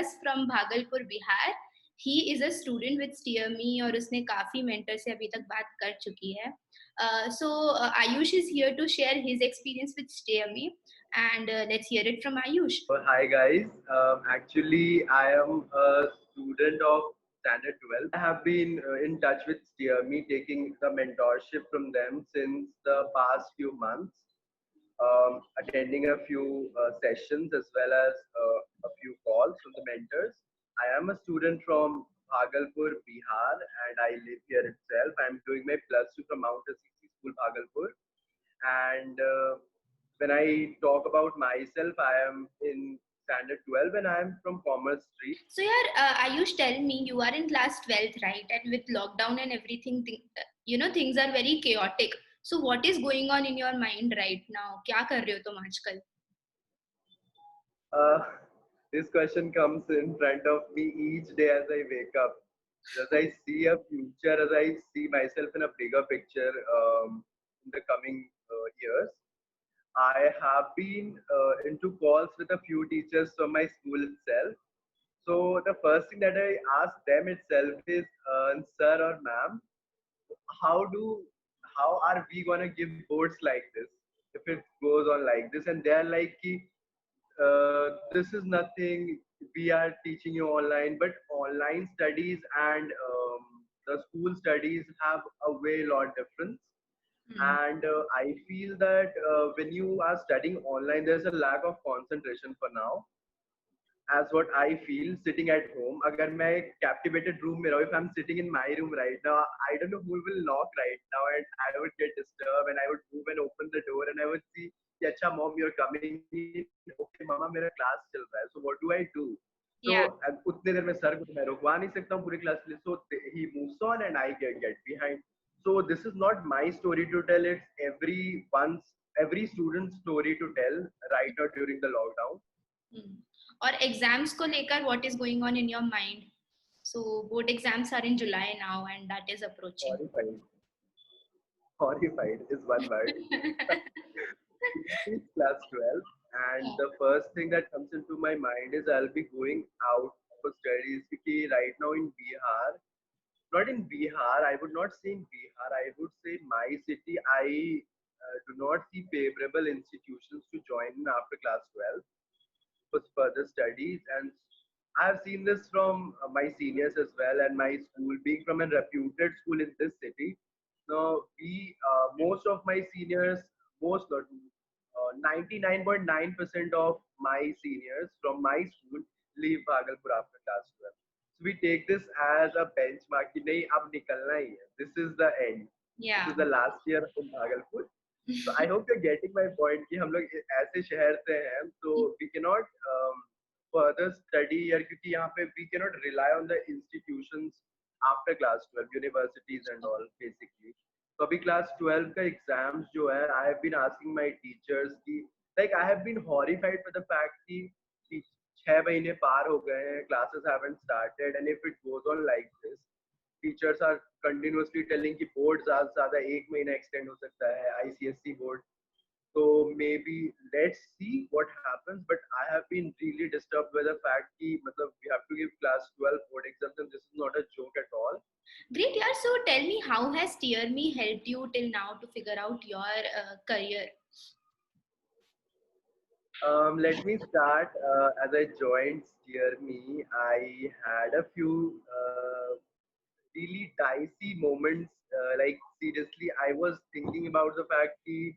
us from Bhagalpur, Bihar. He is a student with Steer Me और उसने काफी mentor से अभी तक बात कर चुकी है. Ayush is here to share his experience with Steer Me, and let's hear it from Ayush. Hi guys. Actually, I am a student of Standard 12. I have been in touch with Steer Me, taking the mentorship from them since the past few months, attending a few sessions as well as a few calls from the mentors. I am a student from Bhagalpur, Bihar, and I live here itself. I'm doing my plus two from Mount CC School, Bhagalpur, and when I talk about myself, I am in standard 12 and I am from Commerce Street. So yeah, Ayush, tell me, you are in class 12th, right? And with lockdown and everything, things are very chaotic. So what is going on in your mind right now? क्या कर रहे हो तुम आजकल? This question comes in front of me each day as I wake up. As I see a future, as I see myself in a bigger picture in the coming years. I have been into calls with a few teachers from my school itself. So the first thing that I ask them itself is, sir or ma'am, how do how are we gonna give boards like this if it goes on like this? And they're like, "Ki, this is nothing. We are teaching you online, but online studies and the school studies have a way lot difference." And I feel that when you are studying online, there's a lack of concentration for now. As what I feel sitting at home, अगर मैं एक captivated room में रहूँ, if I'm sitting in my room right now, I don't know who will knock right now, and I would get disturbed, and I would move and open the door, and I would see, कि अच्छा mom, you're coming in, okay mama, मेरा class चल रहा है, so what do I do? So Yeah. उतने देर में sir को तो मैं रुकवा नहीं सकता हूँ पूरी क्लास के लिए, so he moves on and I get behind. So this is not my story to tell, it's every student's story to tell right now during the lockdown. और एग्जाम्स को लेकर what is going on in your mind? So board exams are in July now and that is approaching. Horrified is one word. It's class 12 and the first thing that comes into my mind is I'll be going out for studies because right now in Bihar, not in Bihar, I would not say in Bihar, I would say my city, I do not see favorable institutions to join in after class 12 for further studies. And I have seen this from my seniors as well, and my school being from a reputed school in this city. Now, most of my seniors, most not 99.9% of my seniors from my school leave Bhagalpur after class 12. So we take this as a benchmark कि नहीं अब निकलना ही है. This is the end. Yeah. This is the last year in Bhagalpur. So I hope you're getting my point कि हम लोग ऐसे शहर से हैं, so we cannot further study here क्योंकि यहाँ पे we cannot rely on the institutions after class 12, universities and all basically. So अभी class 12 का exams जो है, I have been asking my teachers कि like I have been horrified for the fact कि 6 महीने पार हो गए हैं, classes haven't started, and if it goes on like this, teachers are continuously telling कि boards ज़्यादा एक महीना extend हो सकता है, ICSE board. So maybe let's see what happens. But I have been really disturbed by the fact कि मतलब we have to give class 12 board exams and this is not a joke at all. Great, yeah. So tell me, how has Steer Me helped you till now to figure out your career? Let me start. As I joined Steer Me, I had a few really dicey moments. Like seriously, I was thinking about the fact that,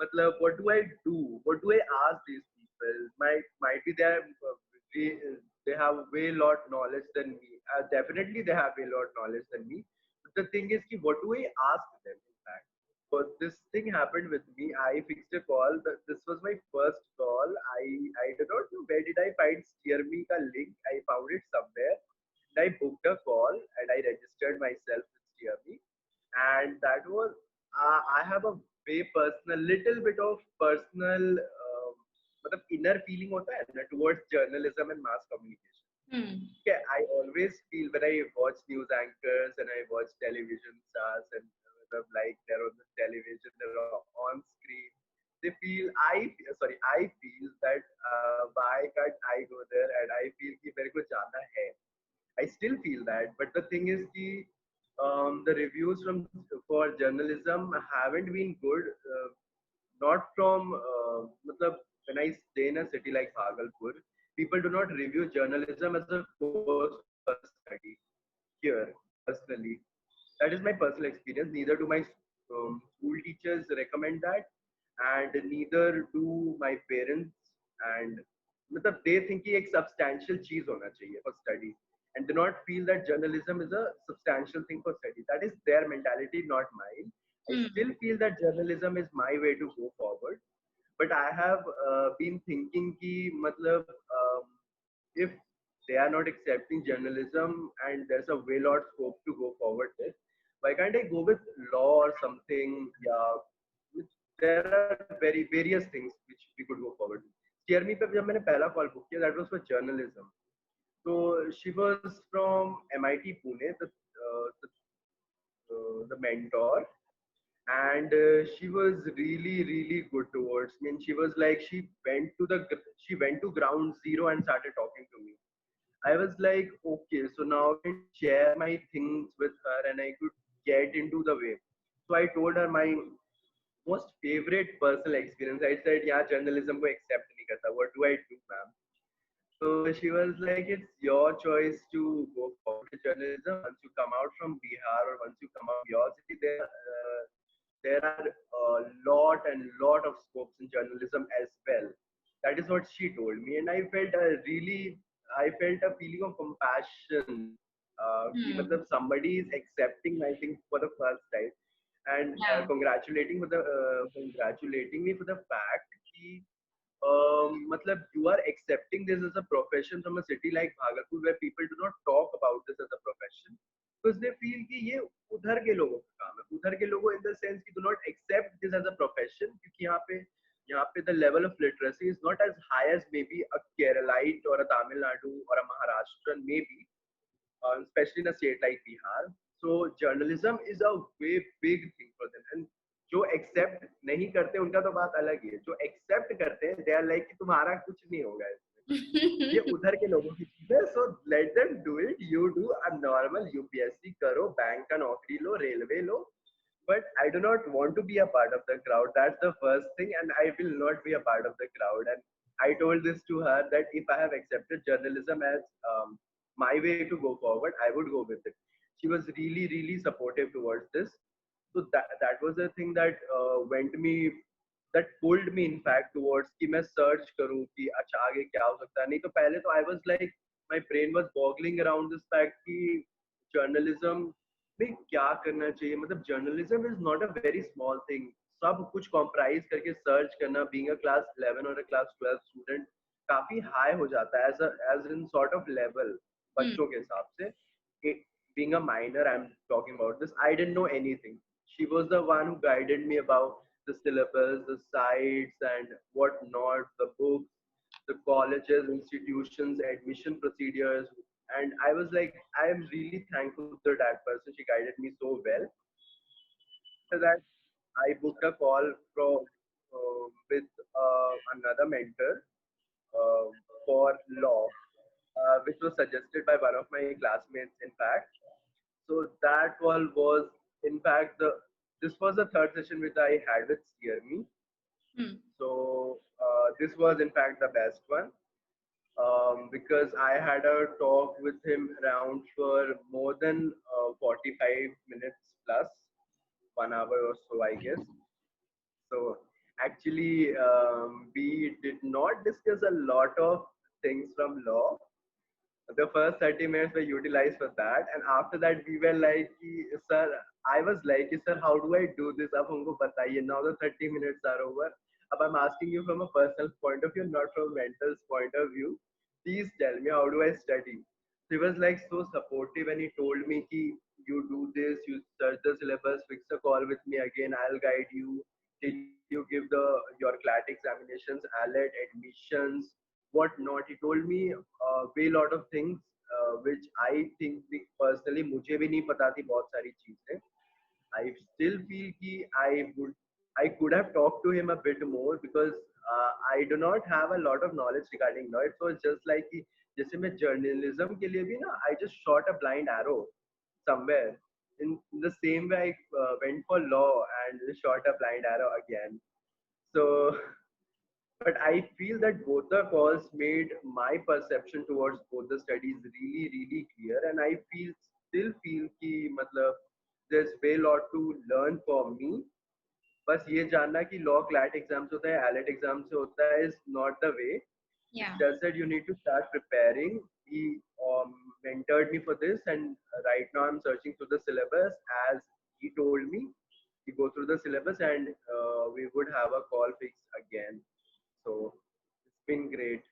matlab, what do I do? What do I ask these people? Might be they have way lot knowledge than me. Definitely they have way lot knowledge than me. But the thing is, what do I ask them? In fact, but this thing happened with me. I fixed a call. This was my first call. I do not know where did I find Steer Me ka link. I found it somewhere. I booked a call and I registered myself with Steer Me, and that was I have a way personal, little bit of personal, मतलब inner feeling होता है ना towards journalism and mass communication. Okay, I always feel when I watch news anchors and I watch television stars and like they're on the television, they're on screen. I feel that why can't I go there, and I feel कि मेरे को जाना है. I still feel that, but the thing is कि the reviews from for journalism haven't been good. Not from matlab, when I stay in a city like Bhagalpur, people do not review journalism as a course for study here personally. That is my personal experience. Neither do my school teachers recommend that, and neither do my parents. And matlab, they think कि एक substantial चीज होना चाहिए for study, and do not feel that journalism is a substantial thing for study. That is their mentality, not mine. I Hmm. still feel that journalism is my way to go forward, but I have been thinking कि मतलब if they are not accepting journalism and there's a way lot scope to go forward with, why can't I go with law or something? Yeah, there are very various things which we could go forward with. Steer Me पे जब मैंने पहला call book किया, that was for journalism. So she was from MIT Pune, the mentor, and she was really good towards me. And she was like, she went to ground zero and started talking to me. I was like, okay, so now I can share my things with her and I could get into the way. So I told her my most favorite personal experience. I said, yeah, journalism ko accept nahi karta. What do I do, ma'am? So she was like, it's your choice to go forward with journalism. Once you come out from Bihar or once you come out of your city, there are a lot of scopes in journalism as well. That is what she told me, and I felt a feeling of compassion. कि Hmm. मतलब somebody is accepting my thing for the first time, and Yeah. congratulating me for the fact कि matlab you are accepting this as a profession from a city like Bhagalpur where people do not talk about this as a profession because they feel कि ये उधर के लोगों का काम है. उधर के लोगों in the sense कि do not accept this as a profession क्योंकि यहाँ पे the level of literacy is not as high as maybe a Keralite or a Tamil Nadu or a Maharashtrian maybe, especially in a state like Bihar. So journalism is a way big thing for them. And जो accept नहीं करते उनका तो बात अलग ही है. जो accept करते हैं दे आर लाइक कि तुम्हारा कुछ नहीं होगा इसमें. ये उधर के लोगों की चीज है. So let them do it. You do a normal UPSC करो, बैंक का नौकरी लो, रेलवे लो. But I do not want to be a part of the crowd. That's the first thing, and I will not be a part of the crowd. And I told this to her that if I have accepted journalism as my way to go forward, I would go with it. She was really supportive towards this. So that was the thing that that pulled me in fact towards कि मैं search करूँ कि अच्छा आगे क्या हो सकता है. नहीं तो पहले तो I was like my brain was boggling around this fact कि journalism में क्या करना चाहिए. मतलब journalism is not a very small thing. सब कुछ comprise करके search करना, being a class 11 or a class 12 student काफी high हो जाता है as in sort of level Hmm. बच्चों के हिसाब से. Being a minor, I'm talking about this. I didn't know anything. She was the one who guided me about the syllabus, the sites, and what not, the books, the colleges, institutions, admission procedures. And I was like, I am really thankful to that person. She guided me so well. After that, I booked a call with another mentor uh, for law, which was suggested by one of my classmates, in fact. So that call was, in fact, this was the third session which I had with Steer Me. Hmm. So this was, in fact, the best one because I had a talk with him around for more than 45 minutes plus, 1 hour or so, I guess. So actually, we did not discuss a lot of things from law. The first 30 minutes were utilized for that, and after that we were like sir, I was like sir, how do I do this, ab humko bataiye. Now the 30 minutes are over. Ab I'm asking you from a personal point of view, not from a mentor's point of view. Please tell me, how do I study? So he was like so supportive, and he told me ki you do this, you search the syllabus, fix a call with me again, I'll guide you till you give your CLAT examinations, ALET, admissions, whatnot. He told me way lot of things which I think personally मुझे भी नहीं पता थी बहुत सारी चीजें. I still feel कि I would I could have talked to him a bit more because I do not have a lot of knowledge regarding law. It was just like कि जैसे मैं journalism के लिए भी ना I just shot a blind arrow somewhere. In the same way I went for law and shot a blind arrow again. So, but I feel that both the calls made my perception towards both the studies really, really clear, and I still feel कि मतलब there's way lot to learn for me. बस ये जानना कि law CLAT exam से होता है AILET exam से होता है is not the way. Yeah. It's just that you need to start preparing. He mentored me for this, and right now I'm searching through the syllabus as he told me. We go through the syllabus, and we would have a call fix again. So it's been great.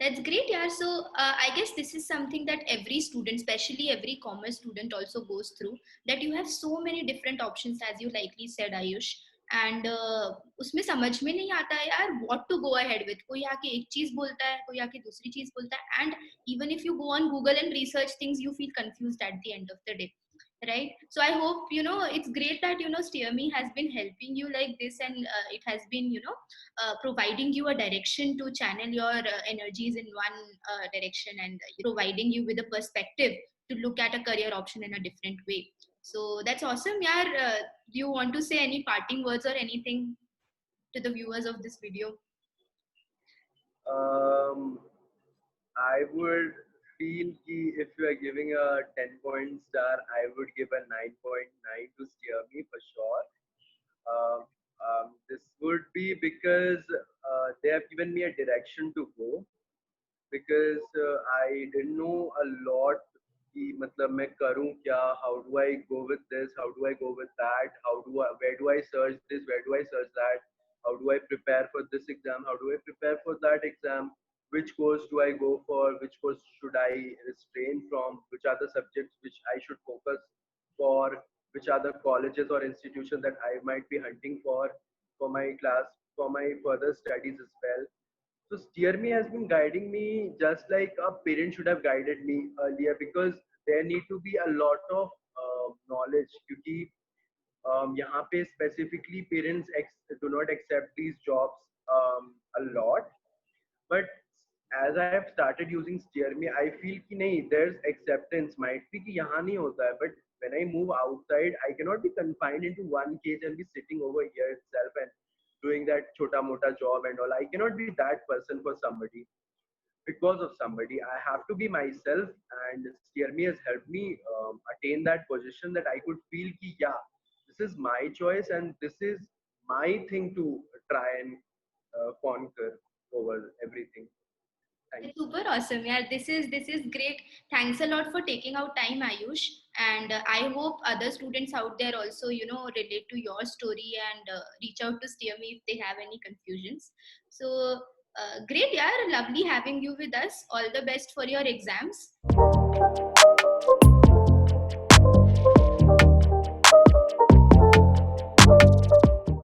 That's great, yeah. So I guess this is something that every student, especially every commerce student, also goes through. That you have so many different options, as you likely said, Ayush. And उसमें समझ में नहीं आता है यार what to go ahead with. कोई आके एक चीज बोलता है, कोई आके दूसरी चीज बोलता है. And even if you go on Google and research things, you feel confused at the end of the day. Right, so I hope it's great that SteerMe has been helping you like this, and it has been providing you a direction to channel your energies in one direction, and providing you with a perspective to look at a career option in a different way. So that's awesome, yeah. Do you want to say any parting words or anything to the viewers of this video? I would feel ki if you are giving a 10-point star, I would give a 9.9 to steer me for sure. This would be because they have given me a direction to go. Because I didn't know a lot कि मतलब मैं करूँ क्या, how do I go with this, how do I go with that, where do I search this, where do I search that, how do I prepare for this exam, how do I prepare for that exam, which course do I go for, which course should I restrain from, which are the subjects which I should focus for, which are the colleges or institutions that I might be hunting for my class, for my further studies as well. So Steer Me has been guiding me just like a parent should have guided me earlier, because there need to be a lot of knowledge क्योंकि यहाँ पे specifically parents do not accept these jobs a lot. But as I have started using Steer Me, I feel कि नहीं, there's acceptance. Might be कि यहाँ नहीं होता है, but when I move outside, I cannot be confined into one cage and be sitting over here itself and doing that chota mota job and all. I cannot be that person for somebody, because of somebody. I have to be myself, and Steer Me has helped me attain that position that I could feel ki, yeah, this is my choice and this is my thing to try and conquer over everything. Thank It's you. super awesome. Yeah, this is great. Thanks a lot for taking out time, Ayush. And I hope other students out there also, relate to your story and reach out to Steer Me if they have any confusions. So great, yeah. Lovely having you with us. All the best for your exams.